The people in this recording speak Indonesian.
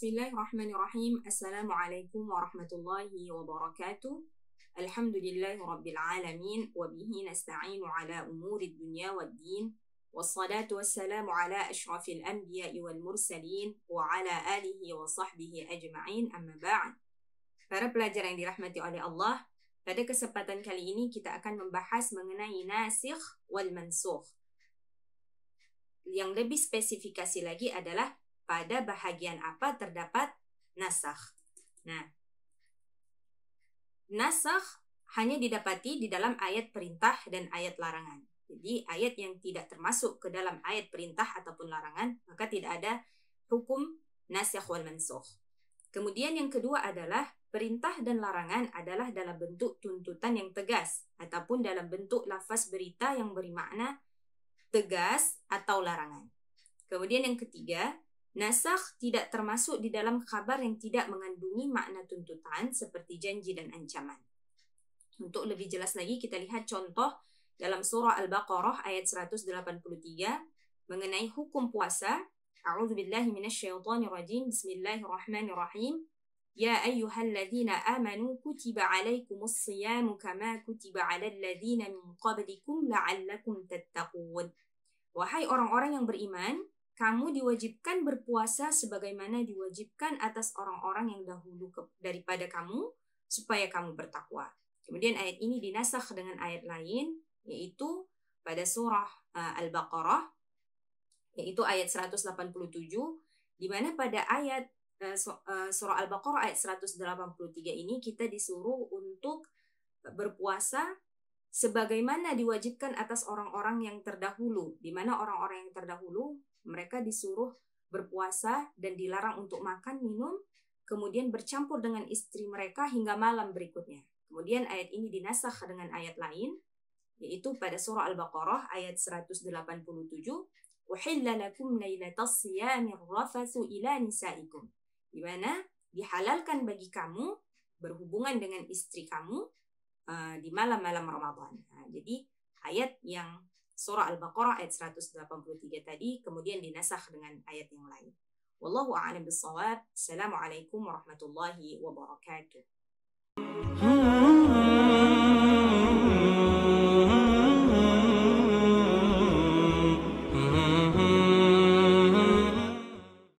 Bismillahirrahmanirrahim. Assalamualaikum warahmatullahi wabarakatuh. Alhamdulillahi rabbil alamin. Wabihi nasta'inu ala umuri dunya waddin. Wassalatu wassalamu ala ashrafil anbiya'i wal mursalin. Wa ala alihi wa sahbihi ajma'in. Amma ba'd. Para pelajar yang dirahmati oleh Allah, pada kesempatan kali ini kita akan membahas mengenai nasikh wal mansukh. Yang lebih spesifikasi lagi adalah pada bahagian apa terdapat nasakh. Nah, nasakh hanya didapati di dalam ayat perintah dan ayat larangan. Jadi ayat yang tidak termasuk ke dalam ayat perintah ataupun larangan, maka tidak ada hukum nasikh wal mansukh. Kemudian yang kedua adalah perintah dan larangan adalah dalam bentuk tuntutan yang tegas ataupun dalam bentuk lafaz berita yang bermakna tegas atau larangan. Kemudian yang ketiga, nasakh tidak termasuk di dalam khabar yang tidak mengandungi makna tuntutan seperti janji dan ancaman. Untuk lebih jelas lagi kita lihat contoh dalam surah Al-Baqarah ayat 183 mengenai hukum puasa. A'udzubillahi minasyaitonirrajim. Bismillahirrahmanirrahim. Ya ayyuhalladzina amanu kutiba alaikumus siyamu kama kutiba alal ladzina min qablikum la'allakum tattaqun. Wahai orang-orang yang beriman, kamu diwajibkan berpuasa sebagaimana diwajibkan atas orang-orang yang dahulu daripada kamu, supaya kamu bertakwa. Kemudian ayat ini dinasakh dengan ayat lain, yaitu pada surah Al-Baqarah, yaitu ayat 187, di mana pada ayat surah Al-Baqarah ayat 183 ini kita disuruh untuk berpuasa sebagaimana diwajibkan atas orang-orang yang terdahulu, di mana orang-orang yang terdahulu mereka disuruh berpuasa dan dilarang untuk makan, minum, kemudian bercampur dengan istri mereka hingga malam berikutnya. Kemudian ayat ini dinasakh dengan ayat lain, yaitu pada surah Al-Baqarah ayat 187, "Uhilla lakum lailatas siyamir rafatsu ila nisaikum." Di mana dihalalkan bagi kamu berhubungan dengan istri kamu di malam-malam Ramadan. Nah, jadi ayat yang surah Al-Baqarah ayat 183 tadi kemudian dinasakh dengan ayat yang lain. Wallahu a'lam bishawab. Assalamualaikum warahmatullahi wabarakatuh.